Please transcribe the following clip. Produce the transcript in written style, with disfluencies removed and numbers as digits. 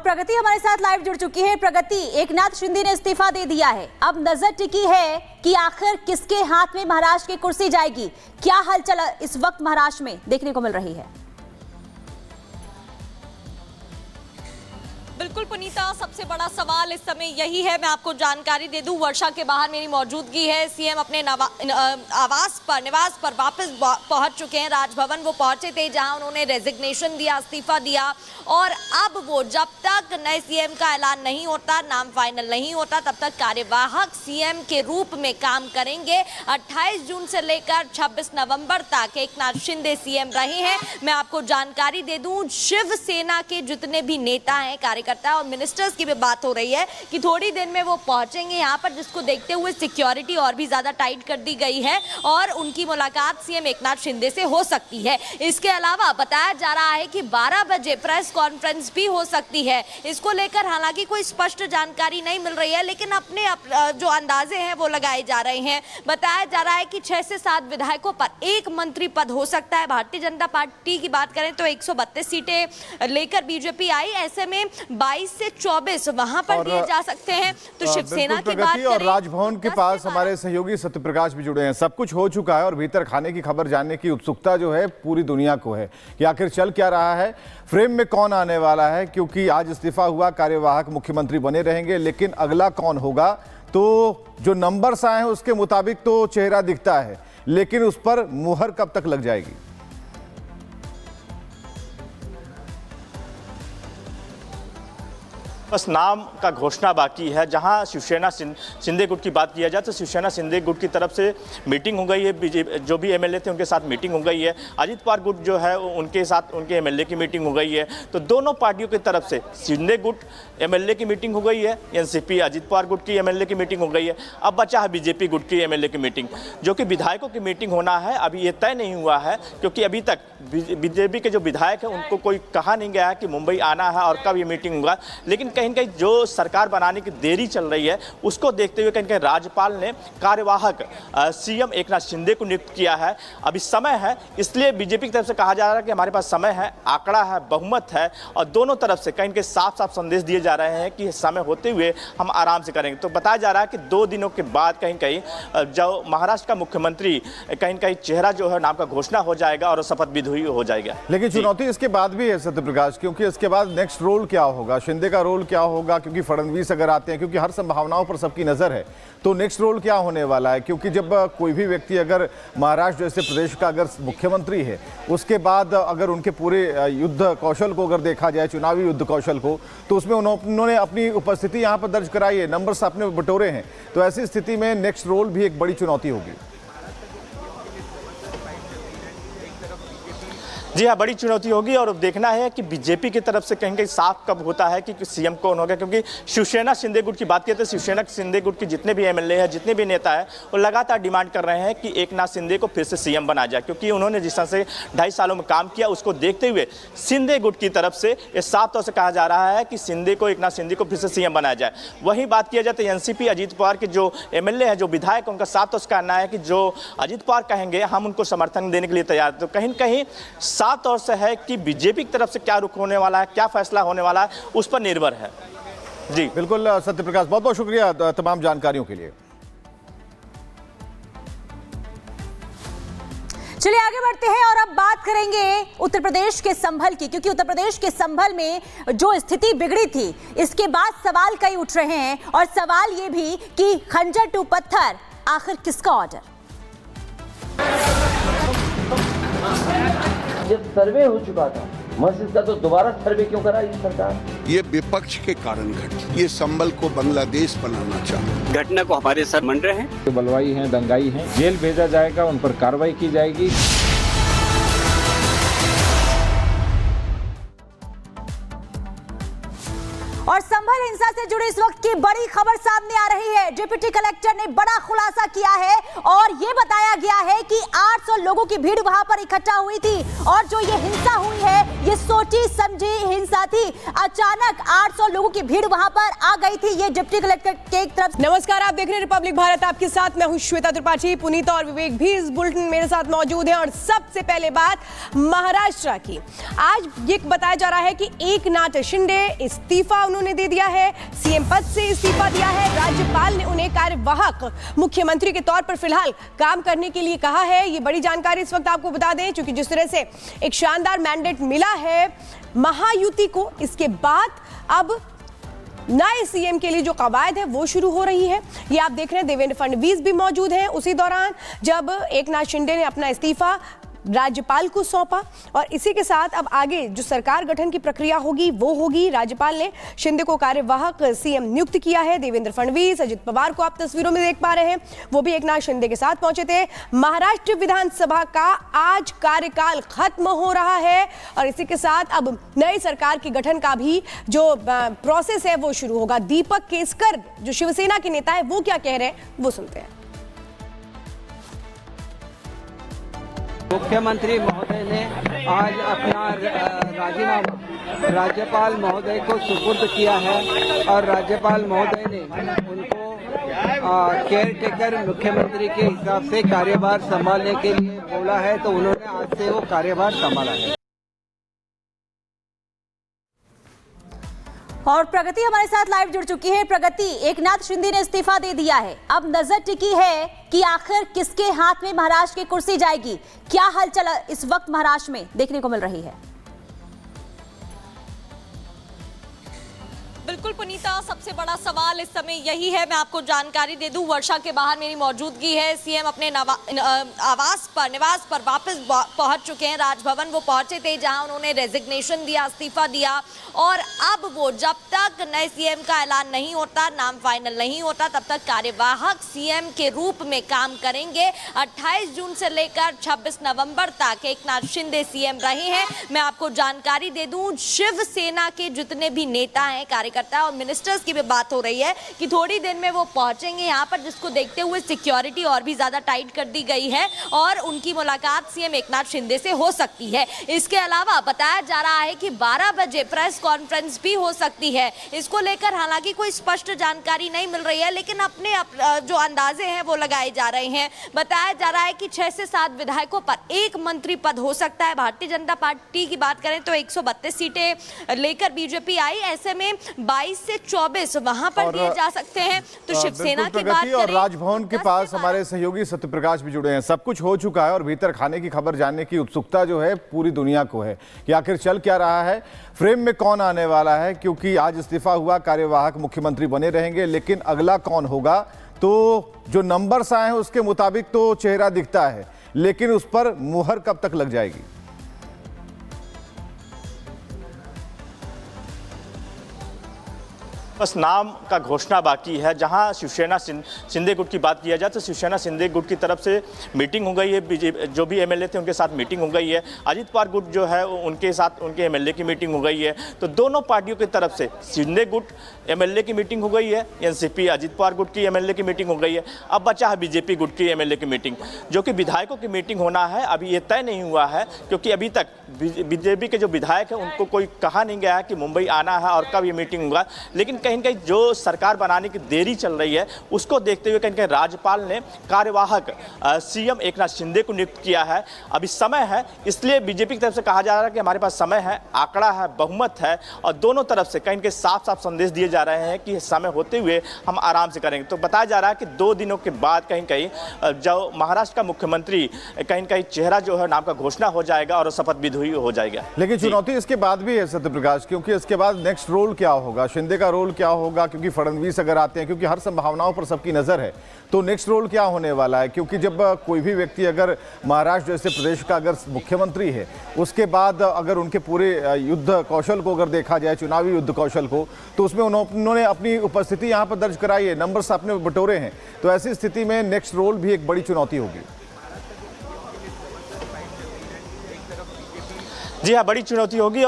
प्रगति हमारे साथ लाइव जुड़ चुकी है। प्रगति, एकनाथ शिंदे ने इस्तीफा दे दिया है, अब नजर टिकी है कि आखिर किसके हाथ में महाराष्ट्र की कुर्सी जाएगी। क्या हलचल इस वक्त महाराष्ट्र में देखने को मिल रही है? बिल्कुल पुनीता, सबसे बड़ा सवाल इस समय यही है। मैं आपको जानकारी दे दूं, वर्षा के बाहर मेरी मौजूदगी है। सीएम अपने निवास पर वापस पहुंच चुके हैं। राजभवन वो पहुंचे थे जहां उन्होंने रेजिग्नेशन दिया, इस्तीफा दिया, और अब वो जब तक नए सीएम का ऐलान नहीं होता, नाम फाइनल नहीं होता, तब तक कार्यवाहक सीएम के रूप में काम करेंगे। 28 जून से लेकर 26 नवंबर तक एकनाथ शिंदे सीएम रहे हैं। मैं आपको जानकारी दे दूं, शिवसेना के जितने भी नेता हैं, कार्यकर्ता और मिनिस्टर्स की भी बात हो रही है कि थोड़ी देर में वो पहुंचेंगे यहाँ पर, जिसको देखते हुए सिक्योरिटी और भी ज्यादा टाइट कर दी गई है और उनकी मुलाकात सीएम एकनाथ शिंदे से हो सकती है। इसके अलावा बताया जा रहा है कि 12 बजे प्रेस कॉन्फ्रेंस भी हो सकती है। इसको लेकर हालांकि कोई स्पष्ट जानकारी नहीं मिल रही है, लेकिन अपने जो अंदाजे हैं वो लगाए जा रहे हैं। बताया जा रहा है कि 6 से 7 विधायकों पर एक मंत्री पद हो सकता है। भारतीय जनता पार्टी की बात करें तो 132 सीटें लेकर बीजेपी आई, ऐसे में 22 से 24 वहां पर दिए जा सकते हैं। तो शिवसेना की बात करें, और राजभवन के पास हमारे सहयोगी सत्यप्रकाश भी जुड़े हैं। सब कुछ हो चुका है और भीतर खाने की खबर जानने की उत्सुकता जो है पूरी दुनिया को है कि आखिर चल क्या रहा है, फ्रेम में कौन आने वाला है। क्योंकि आज इस्तीफा हुआ, कार्यवाहक मुख्यमंत्री बने रहेंगे, लेकिन अगला कौन होगा, तो जो नंबर्स आए हैं उसके मुताबिक तो चेहरा दिखता है, लेकिन उस पर मुहर कब तक लग जाएगी। बस नाम का घोषणा बाकी है। जहां शिवसेना शिंदे गुट की बात किया जाए तो शिवसेना शिंदे गुट की तरफ से मीटिंग हो गई है, जो भी एमएलए थे उनके साथ मीटिंग हो गई है। अजित पवार गुट जो है उनके साथ उनके एमएलए की मीटिंग हो गई है। तो दोनों पार्टियों की तरफ से शिंदे गुट एमएलए की मीटिंग हो गई है, एनसीपी अजित पवार गुट की एमएलए की मीटिंग हो गई है। अब बचा है बीजेपी गुट की एमएलए की मीटिंग, जो कि विधायकों की मीटिंग होना है। अभी ये तय नहीं हुआ है, क्योंकि अभी तक बीजेपी के जो विधायक हैं उनको कोई कहा नहीं गया है कि मुंबई आना है और कब ये मीटिंग होगा। लेकिन कहीं न कहीं जो सरकार बनाने की देरी चल रही है, उसको देखते हुए कहीं राज्यपाल ने कार्यवाहक सीएम एकनाथ शिंदे को नियुक्त किया है। अभी समय है, इसलिए बीजेपी की तरफ से कहा जा रहा है कि हमारे पास समय है, आंकड़ा है, बहुमत है, और दोनों तरफ से कहीं साफ साफ संदेश दिए जा रहे हैं कि समय होते हुए हम आराम से करेंगे। तो बताया जा रहा है कि 2 दिनों के बाद कहीं जो महाराष्ट्र का मुख्यमंत्री कहीं चेहरा जो है नाम का घोषणा हो जाएगा और शपथ विधि हो जाएगा। लेकिन चुनौती इसके बाद भी है सत्यप्रकाश, क्योंकि इसके बाद नेक्स्ट रोल क्या होगा, शिंदे का रोल क्या होगा, क्योंकि फडणवीस अगर आते हैं, क्योंकि हर संभावनाओं पर सबकी नजर है, तो नेक्स्ट रोल क्या होने वाला है। क्योंकि जब कोई भी व्यक्ति अगर महाराष्ट्र जैसे प्रदेश का अगर मुख्यमंत्री है, उसके बाद अगर उनके पूरे युद्ध कौशल को अगर देखा जाए, चुनावी युद्ध कौशल को, तो उसमें उन्होंने अपनी उपस्थिति यहाँ पर दर्ज कराई है, नंबर्स आपने बटोरे हैं। तो ऐसी स्थिति में नेक्स्ट रोल भी एक बड़ी चुनौती होगी। जी हाँ, बड़ी चुनौती होगी। और देखना है कि बीजेपी की तरफ से कहीं साफ कब होता है कि सीएम कौन होगा। क्योंकि शिवसेना शिंदे गुट की बात की तो शिवसेना शिंदे गुट के जितने भी एमएलए हैं, जितने भी नेता हैं, वो लगातार डिमांड कर रहे हैं कि एकनाथ शिंदे को फिर से सीएम बना जाए। क्योंकि उन्होंने जिस तरह से 2.5 सालों में काम किया, उसको देखते हुए शिंदे गुट की तरफ से ये साफ तौर से कहा जा रहा है कि एकनाथ शिंदे को फिर से सीएम बनाया जाए। वहीं बात किया जाए तो एनसीपी अजित पवार के जो एमएलए हैं, जो विधायक, उनका साफ तौर से कहना है कि जो अजित पवार कहेंगे हम उनको समर्थन देने के लिए तैयार। तो कहीं साफ तौर से है कि बीजेपी की तरफ से क्या रुख होने वाला है, क्या फैसला होने वाला है, उस पर निर्भर है। जी बिल्कुल सत्यप्रकाश, बहुत बहुत शुक्रिया तमाम जानकारियों के लिए। चलिए आगे बढ़ते हैं और अब बात करेंगे उत्तर प्रदेश के संभल की, क्योंकि उत्तर प्रदेश के संभल में जो स्थिति बिगड़ी थी, इसके बाद सवाल कई उठ रहे हैं, और सवाल ये भी कि खंजर टू पत्थर, आखिर किसका ऑर्डर। जब सर्वे हो चुका था मस्जिद का, तो दोबारा सर्वे क्यों करा ये सरकार? ये विपक्ष के कारण घटी। ये संभल को बांग्लादेश बनाना चाहते। घटना को हमारे सर मन रहे हैं, जो बलवाई हैं, दंगाई हैं, जेल भेजा जाएगा, उन पर कार्रवाई की जाएगी। और संभल हिंसा से जुड़ी इस वक्त की बड़ी खबर सामने आ रही है। डिप्टी कलेक्टर ने बड़ा खुलासा किया है और यह बताया गया है कि 800 लोगों की भीड़ वहां पर इकट्ठा हुई थी और जो ये हिंसा हुई है ये सोची समझी हिंसा थी। अचानक 800 लोगों की भीड़ वहां पर आ गई थी। ये डिप्टी कलेक्टर के एक तरफ। नमस्कार, आप देख रहे हैं रिपब्लिक भारत, आपके साथ मैं हूं श्वेता त्रिपाठी। पुनीता और विवेक भी इस बुलेटिन मेरे साथ मौजूद हैं। और सबसे पहले बात महाराष्ट्र की। आज ये बताया जा रहा है कि एकनाथ शिंदे इस्तीफा उन्होंने दे दिया है, सीएम पद से इस्तीफा दिया है। राज्यपाल ने उन्हें कार्यवाहक मुख्यमंत्री के तौर पर फिलहाल काम करने के लिए कहा है। ये बड़ी जानकारी इस वक्त आपको बता दें, क्योंकि जिस तरह से एक शानदार मैंडेट मिला है महायुति को, इसके बाद अब नए सीएम के लिए जो कवायद है वो शुरू हो रही है। ये आप देख रहे हैं देवेंद्र फडणवीस भी मौजूद हैं उसी दौरान जब एकनाथ शिंदे ने अपना इस्तीफा राज्यपाल को सौंपा। और इसी के साथ अब आगे जो सरकार गठन की प्रक्रिया होगी वो होगी। राज्यपाल ने शिंदे को कार्यवाहक सीएम नियुक्त किया है। देवेंद्र फडणवीस, अजित पवार को आप तस्वीरों में देख पा रहे हैं, वो भी एकनाथ शिंदे के साथ पहुंचे थे। महाराष्ट्र विधानसभा का आज कार्यकाल खत्म हो रहा है और इसी के साथ अब नई सरकार के गठन का भी जो प्रोसेस है वो शुरू होगा। दीपक केसकर जो शिवसेना के नेता है वो क्या कह रहे हैं वो सुनते हैं। मुख्यमंत्री महोदय ने आज अपना राजीनामा राज्यपाल महोदय को सुपुर्द किया है और राज्यपाल महोदय ने उनको केयर टेकर मुख्यमंत्री के हिसाब से कार्यभार संभालने के लिए बोला है, तो उन्होंने आज से वो कार्यभार संभाला है। और प्रगति हमारे साथ लाइव जुड़ चुकी है। प्रगति, एकनाथ शिंदे ने इस्तीफा दे दिया है, अब नजर टिकी है कि आखिर किसके हाथ में महाराष्ट्र की कुर्सी जाएगी। क्या हलचल इस वक्त महाराष्ट्र में देखने को मिल रही है? बिल्कुल पुनीता, सबसे बड़ा सवाल इस समय यही है। मैं आपको जानकारी दे दूं, वर्षा के बाहर मेरी मौजूदगी है। सीएम अपने निवास पर वापस पहुंच चुके हैं। राजभवन वो पहुंचे थे जहां उन्होंने रेजिग्नेशन दिया, इस्तीफा दिया। और अब वो जब तक नए सीएम का ऐलान नहीं होता, नाम फाइनल नहीं होता, तब तक कार्यवाहक सीएम के रूप में काम करेंगे। 28 जून से लेकर 26 नवंबर तक एकनाथ शिंदे सीएम रहे हैं। मैं आपको जानकारी दे दूं, शिवसेना के जितने भी नेता हैं, कार्यकर्ता और मिनिस्टर्स की भी बात हो रही है कि थोड़ी देर में वो पहुंचेंगे यहाँ पर, जिसको देखते हुए सिक्योरिटी और भी ज्यादा टाइट कर दी गई है और उनकी मुलाकात सीएम एकनाथ शिंदे से हो सकती है। इसके अलावा बताया जा रहा है कि 12 बजे प्रेस कॉन्फ्रेंस भी हो सकती है। इसको लेकर हालांकि कोई स्पष्ट जानकारी नहीं मिल रही है, लेकिन अपने जो अंदाजे हैं वो लगाए जा रहे हैं। बताया जा रहा है कि 6 से 7 विधायकों पर एक मंत्री पद हो सकता है। भारतीय जनता पार्टी की बात करें तो 132 सीटें लेकर बीजेपी आई, ऐसे में 22 से 24 वहां पर दिए जा सकते हैं। तो शिवसेना की बात करें, और राजभवन के पास हमारे सहयोगी सत्यप्रकाश भी जुड़े हैं। सब कुछ हो चुका है और भीतर खाने की खबर जानने की उत्सुकता जो है पूरी दुनिया को है कि आखिर चल क्या रहा है, फ्रेम में कौन आने वाला है। क्योंकि आज इस्तीफा हुआ, कार्यवाहक मुख्यमंत्री बने रहेंगे, लेकिन अगला कौन होगा तो जो नंबर्स आए हैं उसके मुताबिक तो चेहरा दिखता है, लेकिन उस पर मुहर कब तक लग जाएगी। बस नाम का घोषणा बाकी है। जहां शिवसेना शिंदे गुट की बात किया जाए तो शिवसेना शिंदे गुट की तरफ से मीटिंग हो गई है। जो भी एमएलए थे उनके साथ मीटिंग हो गई है। अजित पवार गुट जो है उनके साथ उनके एमएलए की मीटिंग हो गई है। तो दोनों पार्टियों की तरफ से शिंदे गुट एमएलए की मीटिंग हो गई है, एनसीपी अजित पवार गुट की एमएलए की मीटिंग हो गई है। अब बचा है बीजेपी गुट की एमएलए की मीटिंग, जो कि विधायकों की मीटिंग होना है। अभी ये तय नहीं हुआ है, क्योंकि अभी तक बीजेपी के जो विधायक हैं उनको कोई कहा नहीं गया है कि मुंबई आना है और कब ये मीटिंग होगा। लेकिन कहीं कहीं जो सरकार बनाने की देरी चल रही है उसको देखते हुए कहीं कहीं राज्यपाल ने कार्यवाहक सीएम एकनाथ शिंदे को नियुक्त किया है। अभी समय है, इसलिए बीजेपी की तरफ से कहा जा रहा है कि हमारे पास समय है, आंकड़ा है, बहुमत है। और दोनों तरफ से कहीं कहीं साफ साफ संदेश दिए जा रहे हैं कि समय होते हुए हम आराम से करेंगे। तो बताया जा रहा है कि 2 दिनों के बाद कहीं कहीं जो महाराष्ट्र का मुख्यमंत्री कहीं कहीं चेहरा जो है नाम का घोषणा हो जाएगा और शपथ विधि हो जाएगा। लेकिन चुनौती इसके बाद भी है सत्यप्रकाश, क्योंकि इसके बाद नेक्स्ट रोल क्या होगा, शिंदे का रोल क्या होगा, क्योंकि फडणवीस अगर आते हैं, क्योंकि हर संभावनाओं पर सबकी नजर है, तो नेक्स्ट रोल क्या होने वाला है। क्योंकि जब कोई भी व्यक्ति अगर महाराष्ट्र जैसे प्रदेश का अगर मुख्यमंत्री है, उसके बाद अगर उनके पूरे युद्ध कौशल को अगर देखा जाए, चुनावी युद्ध कौशल को, तो उसमें उन्होंने अपनी उपस्थिति यहाँ पर दर्ज कराई है, नंबर्स अपने बटोरे हैं। तो ऐसी स्थिति में नेक्स्ट रोल भी एक बड़ी चुनौती होगी। जी हाँ, बड़ी चुनौती होगी।